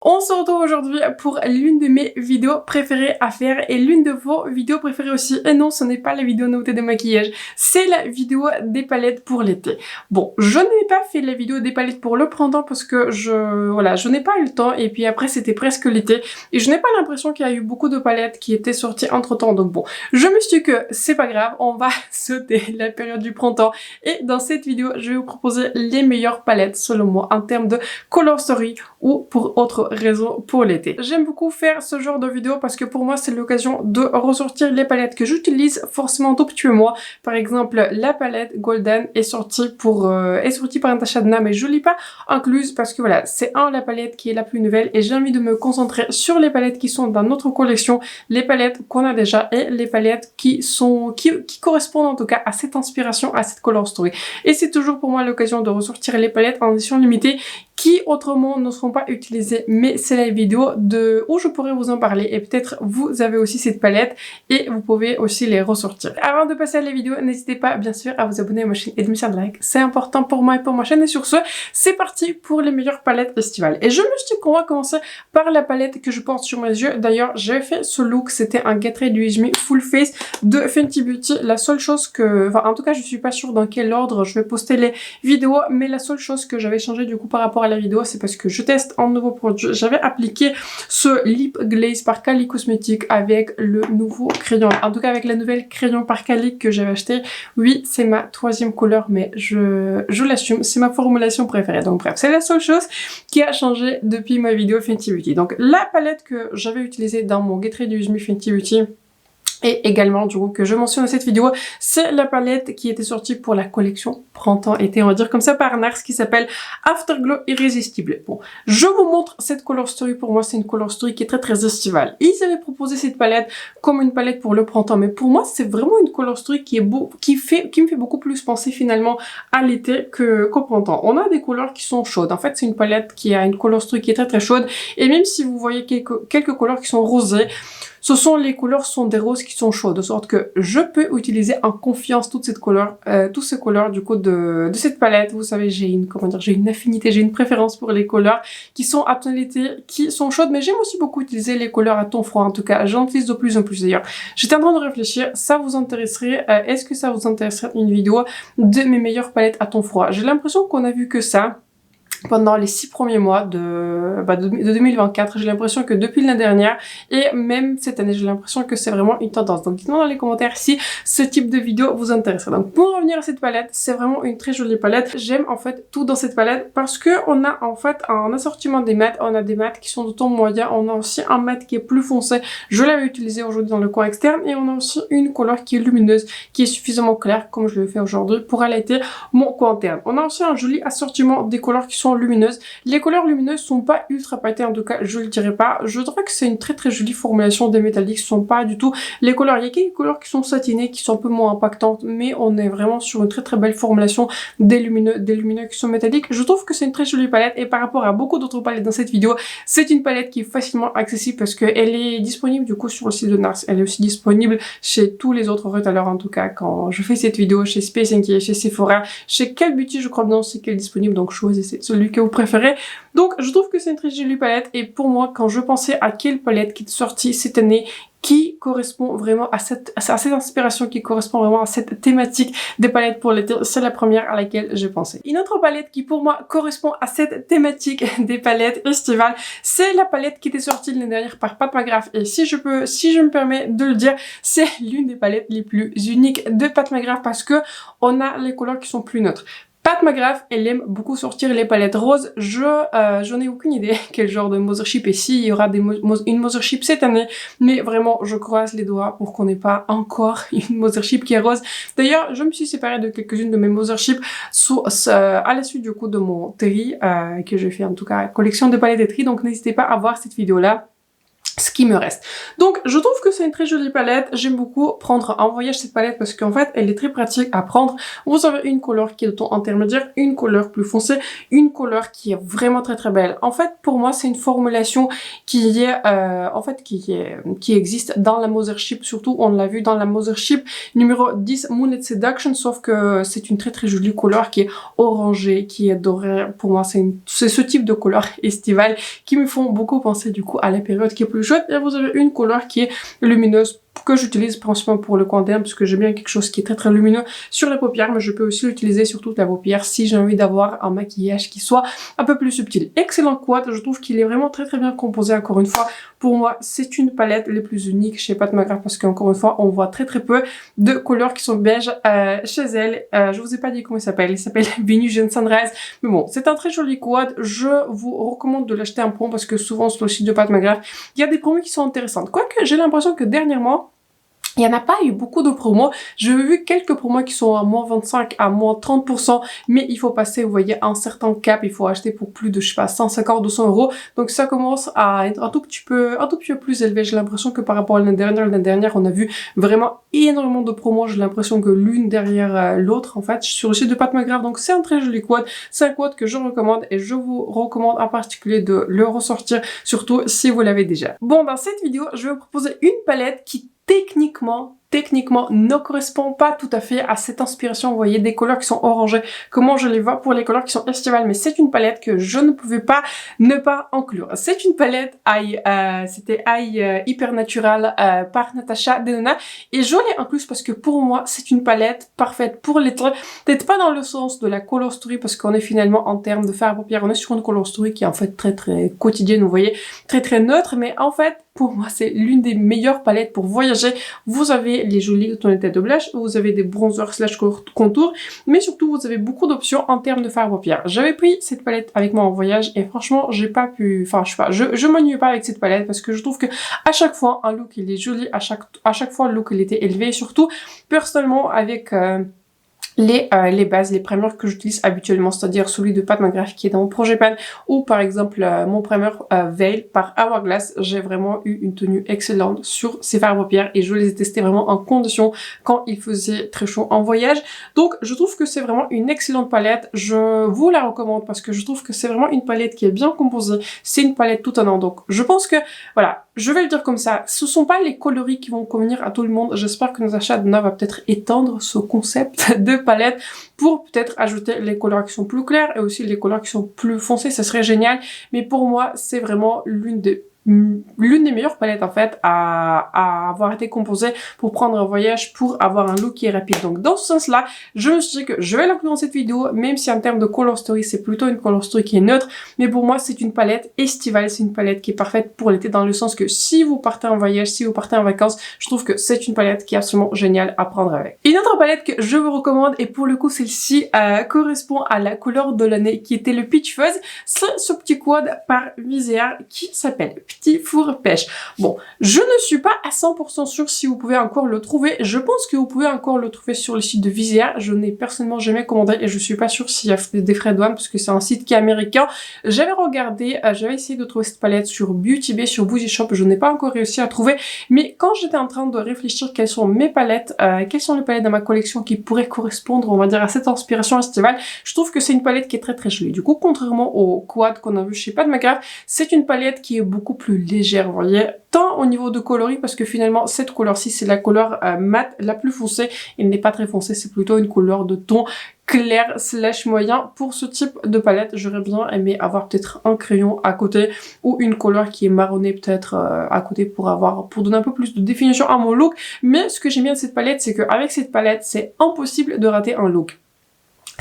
On se retrouve aujourd'hui pour l'une de mes vidéos préférées à faire et l'une de vos vidéos préférées aussi. Et non, ce n'est pas la vidéo nouveauté de maquillage, c'est la vidéo des palettes pour l'été. Bon, je n'ai pas fait la vidéo des palettes pour le printemps parce que je n'ai pas eu le temps et puis après c'était presque l'été et je n'ai pas l'impression qu'il y a eu beaucoup de palettes qui étaient sorties entre temps. Donc bon, je me suis dit que c'est pas grave, on va sauter la période du printemps et dans cette vidéo, je vais vous proposer les meilleures palettes selon moi en termes de color story ou pour autre raison pour l'été. J'aime beaucoup faire ce genre de vidéo parce que pour moi c'est l'occasion de ressortir les palettes que j'utilise forcément depuis un mois. Par exemple la palette Golden est sortie par Natasha Denona mais je l'ai pas incluse parce que voilà c'est la palette qui est la plus nouvelle et j'ai envie de me concentrer sur les palettes qui sont dans notre collection, les palettes qu'on a déjà et les palettes qui correspondent en tout cas à cette inspiration, à cette color story. Et c'est toujours pour moi l'occasion de ressortir les palettes en édition limitée qui autrement ne seront pas utilisées, mais c'est la vidéo où je pourrais vous en parler et peut-être vous avez aussi cette palette et vous pouvez aussi les ressortir. Avant de passer à la vidéo, n'hésitez pas bien sûr à vous abonner à ma chaîne et de me faire des likes, c'est important pour moi et pour ma chaîne et sur ce, c'est parti pour les meilleures palettes estivales. Et je me suis dit qu'on va commencer par la palette que je porte sur mes yeux. D'ailleurs, j'avais fait ce look, c'était un Get Ready With Me Full Face de Fenty Beauty. La seule chose en tout cas, je suis pas sûre dans quel ordre je vais poster les vidéos, mais la seule chose que j'avais changé du coup par rapport à la vidéo, c'est parce que je teste un nouveau produit. J'avais appliqué ce Lip Glaze par Kylie Cosmetics avec le nouveau crayon, en tout cas avec la nouvelle crayon par Kylie que j'avais acheté. Oui, c'est ma troisième couleur, mais je l'assume, c'est ma formulation préférée. Donc bref, c'est la seule chose qui a changé depuis ma vidéo Fenty Beauty. Donc la palette que j'avais utilisée dans mon Get Ready With Me Fenty Beauty et également du coup que je mentionne dans cette vidéo, c'est la palette qui était sortie pour la collection printemps-été, on va dire comme ça par NARS, qui s'appelle Afterglow Irrésistible. Bon, je vous montre cette color story. Pour moi c'est une color story qui est très très estivale. Ils avaient proposé cette palette comme une palette pour le printemps, mais pour moi c'est vraiment une color story qui me fait beaucoup plus penser finalement à l'été qu'au printemps. On a des couleurs qui sont chaudes. En fait c'est une palette qui a une color story qui est très très chaude et même si vous voyez quelques couleurs qui sont rosées, les couleurs sont des roses qui sont chaudes, de sorte que je peux utiliser en confiance toutes ces couleurs du coup de cette palette. Vous savez, j'ai une affinité, j'ai une préférence pour les couleurs qui sont à tonalité, qui sont chaudes, mais j'aime aussi beaucoup utiliser les couleurs à ton froid. En tout cas, j'en utilise de plus en plus d'ailleurs. J'étais en train de réfléchir, ça vous intéresserait, est-ce que ça vous intéresserait une vidéo de mes meilleures palettes à ton froid? J'ai l'impression qu'on a vu que ça pendant les 6 premiers mois de 2024, j'ai l'impression que depuis l'année dernière et même cette année, j'ai l'impression que c'est vraiment une tendance. Donc dites-moi dans les commentaires si ce type de vidéo vous intéresse. Donc pour revenir à cette palette, c'est vraiment une très jolie palette. J'aime en fait tout dans cette palette parce que on a en fait un assortiment des mats. On a des mats qui sont de ton moyen, on a aussi un mat qui est plus foncé. Je l'avais utilisé aujourd'hui dans le coin externe et on a aussi une couleur qui est lumineuse, qui est suffisamment claire comme je le fais aujourd'hui pour allaiter mon coin interne. On a aussi un joli assortiment des couleurs qui sont lumineuses. Les couleurs lumineuses sont pas ultra pâtées, en tout cas je le dirais pas. Je trouve que c'est une très très jolie formulation des métalliques, ce sont pas du tout les couleurs. Il y a quelques couleurs qui sont satinées, qui sont un peu moins impactantes, mais on est vraiment sur une très très belle formulation des lumineux qui sont métalliques. Je trouve que c'est une très jolie palette et par rapport à beaucoup d'autres palettes dans cette vidéo, c'est une palette qui est facilement accessible parce qu'elle est disponible du coup sur le site de NARS. Elle est aussi disponible chez tous les autres retailers, en tout cas quand je fais cette vidéo, chez Space NK, chez Sephora, chez Cult Beauty, je crois bien aussi qu'elle est disponible, donc choisissez celui que vous préférez. Donc je trouve que c'est une très jolie palette et pour moi quand je pensais à quelle palette qui est sortie cette année qui correspond vraiment à cette inspiration, qui correspond vraiment à cette thématique des palettes pour l'été, c'est la première à laquelle j'ai pensé. Une autre palette qui pour moi correspond à cette thématique des palettes estivales, c'est la palette qui était sortie l'année dernière par Pat McGrath et si je me permets de le dire, c'est l'une des palettes les plus uniques de Pat McGrath parce que on a les couleurs qui sont plus neutres. Pat McGrath, elle aime beaucoup sortir les palettes roses. J'en ai aucune idée quel genre de Mothership et s'il y aura une Mothership cette année. Mais vraiment, je croise les doigts pour qu'on n'ait pas encore une Mothership qui est rose. D'ailleurs, je me suis séparée de quelques-unes de mes Mothership à la suite du coup de mon tri, que j'ai fait en tout cas collection de palettes et tri. Donc n'hésitez pas à voir cette vidéo-là ce qui me reste. Donc je trouve que c'est une très jolie palette, j'aime beaucoup prendre en voyage cette palette parce qu'en fait elle est très pratique à prendre. Vous avez une couleur qui est de ton intermédiaire, une couleur plus foncée, une couleur qui est vraiment très très belle. En fait pour moi c'est une formulation qui est qui existe dans la Mothership, surtout on l'a vu dans la Mothership numéro 10 Moonlit Seduction, sauf que c'est une très très jolie couleur qui est orangée, qui est dorée. Pour moi c'est ce type de couleur estivale qui me font beaucoup penser du coup à la période qui est plus chaude. Et vous avez une couleur qui est lumineuse que j'utilise principalement pour le coin d'œil parce que j'aime bien quelque chose qui est très très lumineux sur les paupières, mais je peux aussi l'utiliser sur toute la paupière si j'ai envie d'avoir un maquillage qui soit un peu plus subtil. Excellent quad, je trouve qu'il est vraiment très très bien composé. Encore une fois, pour moi c'est une palette les plus uniques chez Pat McGrath parce qu'encore une fois on voit très très peu de couleurs qui sont beiges chez elle. Je vous ai pas dit comment il s'appelle Venus Sunrise, mais bon c'est un très joli quad. Je vous recommande de l'acheter en promo parce que souvent sur le site de Pat McGrath il y a des promos qui sont intéressantes, quoique j'ai l'impression que dernièrement il n'y en a pas eu beaucoup de promos. J'ai vu quelques promos qui sont à moins 25, à moins 30%, mais il faut passer, vous voyez, un certain cap. Il faut acheter pour plus de, je sais pas, 150, 200 euros. Donc ça commence à être un tout petit peu plus élevé. J'ai l'impression que par rapport à l'année dernière, on a vu vraiment énormément de promos. J'ai l'impression que l'une derrière l'autre, en fait, sur le site de Pat McGrath. Donc c'est un très joli quad. C'est un quad que je recommande et je vous recommande en particulier de le ressortir, surtout si vous l'avez déjà. Bon, dans cette vidéo, je vais vous proposer une palette qui techniquement ne correspond pas tout à fait à cette inspiration. Vous voyez des couleurs qui sont orangées, comment je les vois pour les couleurs qui sont estivales, mais c'est une palette que je ne pouvais pas ne pas inclure. C'est une palette c'était Hyper Natural par Natasha Denona et je l'ai incluse parce que pour moi c'est une palette parfaite pour l'été. Peut-être pas dans le sens de la Color Story parce qu'on est finalement en termes de fard à paupières, on est sur une Color Story qui est en fait très très quotidienne, vous voyez, très très neutre, mais en fait pour moi c'est l'une des meilleures palettes pour voyager. Vous avez les jolies tonalités de blush, vous avez des bronzers slash contours, mais surtout vous avez beaucoup d'options en termes de fard à paupières. J'avais pris cette palette avec moi en voyage et franchement j'ai pas pu, enfin je sais pas, je m'ennuie pas avec cette palette parce que je trouve que à chaque fois un look il est joli, à chaque fois le look il était élevé, et surtout personnellement avec les bases, les primers que j'utilise habituellement, c'est-à-dire celui de Pat McGrath qui est dans mon projet pan ou par exemple mon primer Veil par Hourglass. J'ai vraiment eu une tenue excellente sur ces fards à paupières et je les ai testés vraiment en condition quand il faisait très chaud en voyage. Donc je trouve que c'est vraiment une excellente palette, je vous la recommande parce que je trouve que c'est vraiment une palette qui est bien composée, c'est une palette tout en un. Donc je pense que voilà, je vais le dire comme ça, ce sont pas les coloris qui vont convenir à tout le monde. J'espère que Natasha Denona va peut-être étendre ce concept de palette pour peut-être ajouter les couleurs qui sont plus claires et aussi les couleurs qui sont plus foncées, ça serait génial. Mais pour moi, c'est vraiment l'une des meilleures palettes en fait à avoir été composée pour prendre un voyage, pour avoir un look qui est rapide. Donc dans ce sens là je me suis dit que je vais l'inclure dans cette vidéo, même si en termes de color story c'est plutôt une color story qui est neutre, mais pour moi c'est une palette estivale, c'est une palette qui est parfaite pour l'été dans le sens que si vous partez en voyage, si vous partez en vacances, je trouve que c'est une palette qui est absolument géniale à prendre avec. Une autre palette que je vous recommande, et pour le coup celle-ci correspond à la couleur de l'année qui était le Peach Fuzz, c'est ce petit quad par Viséa qui s'appelle Petit Four Pêche. Bon, je ne suis pas à 100% sûre si vous pouvez encore le trouver. Je pense que vous pouvez encore le trouver sur le site de Viséa. Je n'ai personnellement jamais commandé et je suis pas sûre s'il y a des frais de douane parce que c'est un site qui est américain. J'avais regardé, j'avais essayé de trouver cette palette sur Beauty Bay, sur Bougie Shop. Je n'ai pas encore réussi à trouver. Mais quand j'étais en train de réfléchir quelles sont mes palettes, quelles sont les palettes dans ma collection qui pourraient correspondre, on va dire, à cette inspiration estivale, je trouve que c'est une palette qui est très très jolie. Du coup, contrairement au quad qu'on a vu chez Pat McGrath, c'est une palette qui est beaucoup plus légère, vous voyez, tant au niveau de coloris parce que finalement cette couleur-ci c'est la couleur mat la plus foncée, il n'est pas très foncé, c'est plutôt une couleur de ton clair slash moyen. Pour ce type de palette j'aurais bien aimé avoir peut-être un crayon à côté ou une couleur qui est marronnée peut-être à côté pour donner un peu plus de définition à mon look, mais ce que j'aime bien de cette palette c'est qu'avec cette palette c'est impossible de rater un look.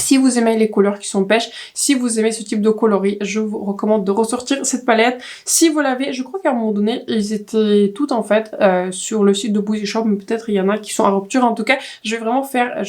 Si vous aimez les couleurs qui sont pêches, si vous aimez ce type de coloris, je vous recommande de ressortir cette palette. Si vous l'avez, je crois qu'à un moment donné, ils étaient toutes en fait sur le site de Bougie Shop, mais peut-être il y en a qui sont en rupture. En tout cas, je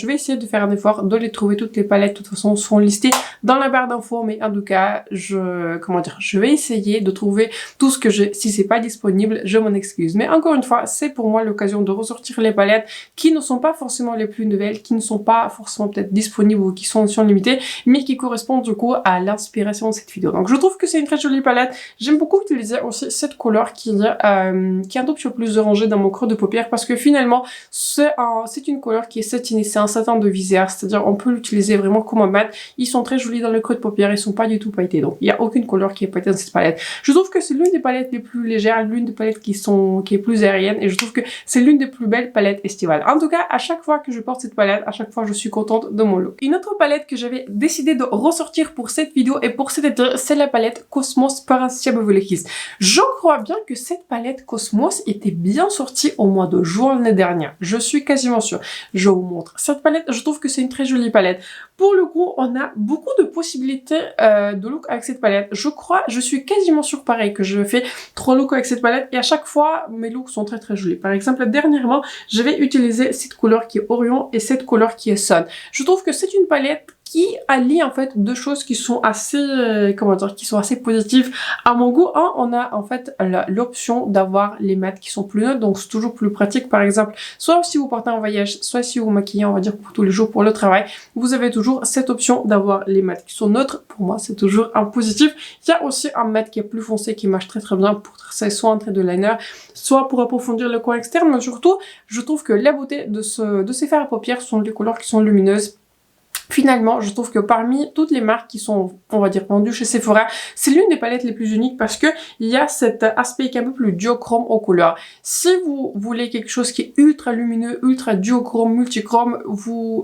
vais essayer de faire un effort de les trouver. Toutes les palettes, de toute façon, seront listées dans la barre d'infos, mais en tout cas, je vais essayer de trouver tout ce que j'ai. Si c'est pas disponible, je m'en excuse. Mais encore une fois, c'est pour moi l'occasion de ressortir les palettes qui ne sont pas forcément les plus nouvelles, qui ne sont pas forcément peut-être disponibles ou qui sont sont en limitée, mais qui correspondent du coup à l'inspiration de cette vidéo. Donc je trouve que c'est une très jolie palette. J'aime beaucoup utiliser aussi cette couleur qui est un tout petit peu plus orangée dans mon creux de paupière parce que finalement c'est une couleur qui est satinée, c'est un satin de visière, c'est-à-dire on peut l'utiliser vraiment comme un mat. Ils sont très jolis dans le creux de paupière, ils sont pas du tout pailletés, donc il n'y a aucune couleur qui est pailletée dans cette palette. Je trouve que c'est l'une des palettes les plus légères, l'une des palettes qui est plus aérienne, et je trouve que c'est l'une des plus belles palettes estivales. En tout cas, à chaque fois que je porte cette palette, à chaque fois je suis contente de mon look. Une autre palette que j'avais décidé de ressortir pour cette vidéo et pour cet été, c'est la palette Cosmos par Anastasia Beverly Hills. Je crois bien que cette palette Cosmos était bien sortie au mois de juin l'année dernière. Je suis quasiment sûre. Je vous montre cette palette. Je trouve que c'est une très jolie palette. Pour le coup, on a beaucoup de possibilités de look avec cette palette. Je suis quasiment sûre pareil que je fais 3 looks avec cette palette et à chaque fois, mes looks sont très très jolis. Par exemple, dernièrement, je vais utiliser cette couleur qui est Orion et cette couleur qui est Sun. Je trouve que c'est une palette qui allie en fait deux choses qui sont assez, qui sont assez positives à mon goût. On a en fait l'option d'avoir les mats qui sont plus neutres, donc c'est toujours plus pratique. Par exemple, soit si vous partez en voyage, soit si vous vous maquillez, on va dire pour tous les jours, pour le travail, vous avez toujours cette option d'avoir les mats qui sont neutres. Pour moi, c'est toujours un positif. Il y a aussi un mat qui est plus foncé qui marche très très bien pour tracer soit un trait de liner, soit pour approfondir le coin externe, mais surtout, je trouve que la beauté de ces fards à paupières sont les couleurs qui sont lumineuses. Finalement, je trouve que parmi toutes les marques qui sont, on va dire, vendues chez Sephora, c'est l'une des palettes les plus uniques parce que il y a cet aspect qui est un peu plus duochrome aux couleurs. Si vous voulez quelque chose qui est ultra lumineux, ultra duochrome, multichrome,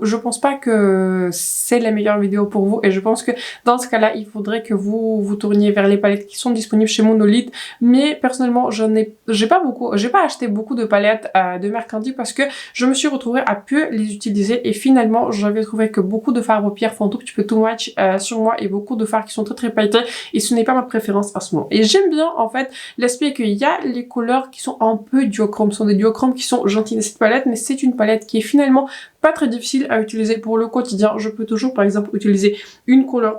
je pense pas que c'est la meilleure vidéo pour vous et je pense que dans ce cas-là, il faudrait que vous tourniez vers les palettes qui sont disponibles chez Monolith. Mais personnellement, j'ai pas acheté beaucoup de palettes de Mercandi parce que je me suis retrouvée à peu les utiliser et finalement, j'avais trouvé que beaucoup de fards à paupières font un tout petit peu too much sur moi et beaucoup de fards qui sont très très pailletés et ce n'est pas ma préférence à ce moment. Et j'aime bien en fait l'aspect qu'il y a les couleurs qui sont un peu duochromes, ce sont des duochromes qui sont gentils dans cette palette, mais c'est une palette qui est finalement pas très difficile à utiliser pour le quotidien. Je peux toujours par exemple utiliser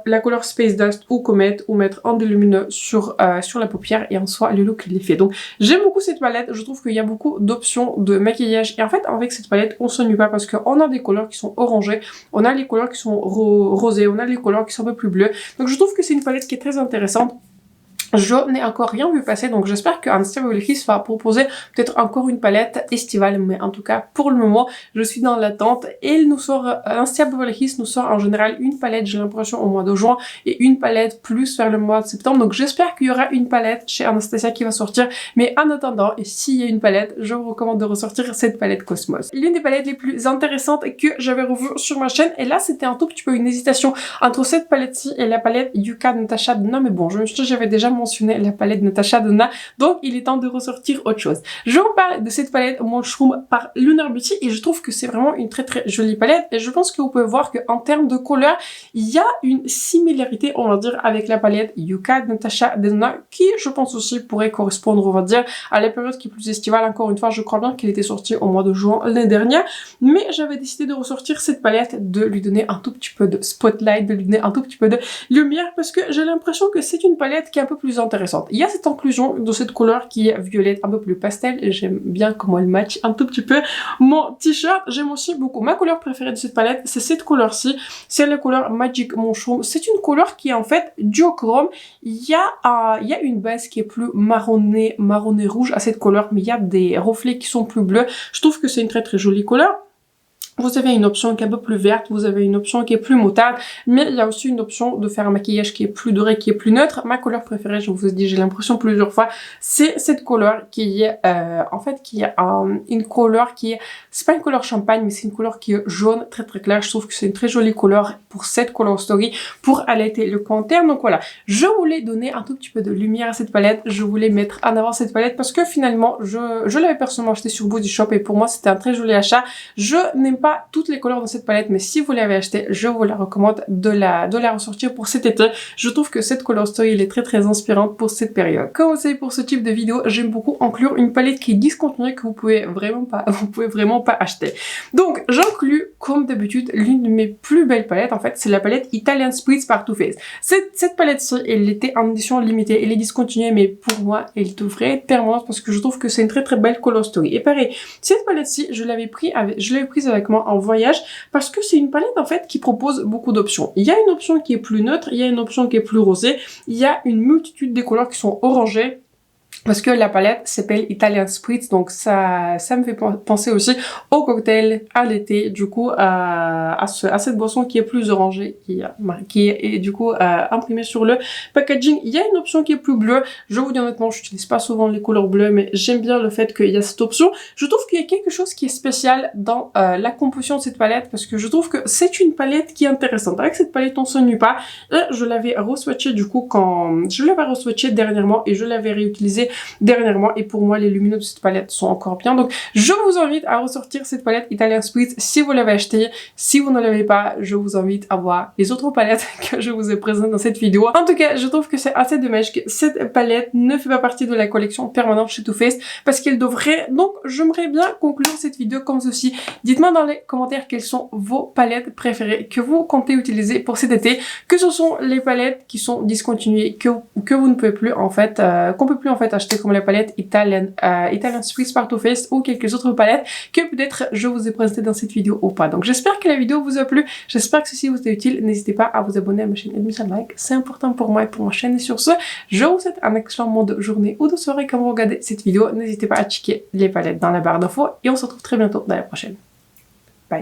la couleur Space Dust ou Comet ou mettre un des lumineux sur la paupière et en soi le look il est fait. Donc j'aime beaucoup cette palette, je trouve qu'il y a beaucoup d'options de maquillage et en fait avec cette palette on s'ennuie pas parce qu'on a des couleurs qui sont orangées, on a les couleurs qui sont rosées, on a les couleurs qui sont un peu plus bleues. Donc je trouve que c'est une palette qui est très intéressante. Je n'ai encore rien vu passer, donc j'espère que Anastasia Beverly Hills va proposer peut-être encore une palette estivale, mais en tout cas, pour le moment, je suis dans l'attente. Et Anastasia Beverly Hills nous sort en général une palette, j'ai l'impression, au mois de juin, et une palette plus vers le mois de septembre. Donc j'espère qu'il y aura une palette chez Anastasia qui va sortir, mais en attendant, et s'il y a une palette, je vous recommande de ressortir cette palette Cosmos. L'une des palettes les plus intéressantes que j'avais revues sur ma chaîne, et là c'était un tout petit peu une hésitation entre cette palette-ci et la palette Yuka Natasha Denona, mais bon, je me suis dit j'avais déjà mentionné la palette Natasha Denona, donc il est temps de ressortir autre chose. Je vous parle de cette palette Mushroom par Lunar Beauty et je trouve que c'est vraiment une très très jolie palette et je pense que vous pouvez voir qu'en termes de couleur, il y a une similarité, on va dire, avec la palette Yuka Natasha Denona qui, je pense aussi, pourrait correspondre, on va dire, à la période qui est plus estivale. Encore une fois, je crois bien qu'elle était sortie au mois de juin l'année dernière, mais j'avais décidé de ressortir cette palette, de lui donner un tout petit peu de spotlight, de lui donner un tout petit peu de lumière parce que j'ai l'impression que c'est une palette qui est un peu plus intéressante. Il y a cette inclusion de cette couleur qui est violette, un peu plus pastel, et j'aime bien comment elle match un tout petit peu mon t-shirt. J'aime aussi beaucoup. Ma couleur préférée de cette palette, c'est cette couleur-ci. C'est la couleur Magic Mushroom. C'est une couleur qui est en fait duochrome. Il y a une base qui est plus marronné rouge à cette couleur, mais il y a des reflets qui sont plus bleus. Je trouve que c'est une très très jolie couleur. Vous avez une option qui est un peu plus verte, vous avez une option qui est plus moutarde, mais il y a aussi une option de faire un maquillage qui est plus doré, qui est plus neutre. Ma couleur préférée, je vous ai dit, j'ai l'impression plusieurs fois, c'est cette couleur qui est, une couleur qui est, c'est pas une couleur champagne, mais c'est une couleur qui est jaune, très très claire. Je trouve que c'est une très jolie couleur pour cette couleur story, pour allaiter le coin interne. Donc voilà, je voulais donner un tout petit peu de lumière à cette palette, je voulais mettre en avant cette palette parce que finalement, je l'avais personnellement acheté sur Body Shop et pour moi, c'était un très joli achat. Je n'aime pas toutes les couleurs dans cette palette, mais si vous l'avez acheté, je vous la recommande de la ressortir pour cet été. Je trouve que cette color story, elle est très très inspirante pour cette période. Comme vous savez, pour ce type de vidéo, j'aime beaucoup inclure une palette qui est discontinuée que vous pouvez vraiment pas acheter. Donc, j'inclus comme d'habitude, l'une de mes plus belles palettes, en fait, c'est la palette Italian Spritz par Too Faced. Cette palette-ci, elle était en édition limitée, elle est discontinuée, mais pour moi, elle devrait être permanente parce que je trouve que c'est une très très belle color story. Et pareil, cette palette-ci, je l'avais prise avec moi en voyage parce que c'est une palette, en fait, qui propose beaucoup d'options. Il y a une option qui est plus neutre, il y a une option qui est plus rosée, il y a une multitude de couleurs qui sont orangées, parce que la palette s'appelle Italian Spritz, donc ça me fait penser aussi au cocktail à l'été, du coup à cette boisson qui est plus orangée, qui est du coup imprimée sur le packaging. Il y a une option qui est plus bleue. Je vous dis honnêtement, je n'utilise pas souvent les couleurs bleues, mais j'aime bien le fait qu'il y a cette option. Je trouve qu'il y a quelque chose qui est spécial dans la composition de cette palette, parce que je trouve que c'est une palette qui est intéressante. Avec cette palette, on s'ennuie pas. Et je l'avais re-swatché du coup quand je l'avais re-swatché dernièrement et je l'avais réutilisé dernièrement, et pour moi les lumineux de cette palette sont encore bien. Donc je vous invite à ressortir cette palette Italian Spritz si vous l'avez achetée. Si vous ne l'avez pas, je vous invite à voir les autres palettes que je vous ai présentées dans cette vidéo. En tout cas, je trouve que c'est assez dommage que cette palette ne fait pas partie de la collection permanente chez Too Faced, parce qu'elle devrait. Donc j'aimerais bien conclure cette vidéo comme ceci. Dites-moi dans les commentaires quelles sont vos palettes préférées que vous comptez utiliser pour cet été, que ce sont les palettes qui sont discontinuées, que vous ne pouvez plus en fait, qu'on peut plus en fait acheter, comme la palette Italian Spritz par Too Faced ou quelques autres palettes que peut-être je vous ai présentées dans cette vidéo ou pas. Donc j'espère que la vidéo vous a plu, j'espère que ceci vous a été utile. N'hésitez pas à vous abonner à ma chaîne et de mettre un like, c'est important pour moi et pour ma chaîne. Et sur ce, je vous souhaite un excellent moment de journée ou de soirée quand vous regardez cette vidéo. N'hésitez pas à checker les palettes dans la barre d'infos et on se retrouve très bientôt dans la prochaine.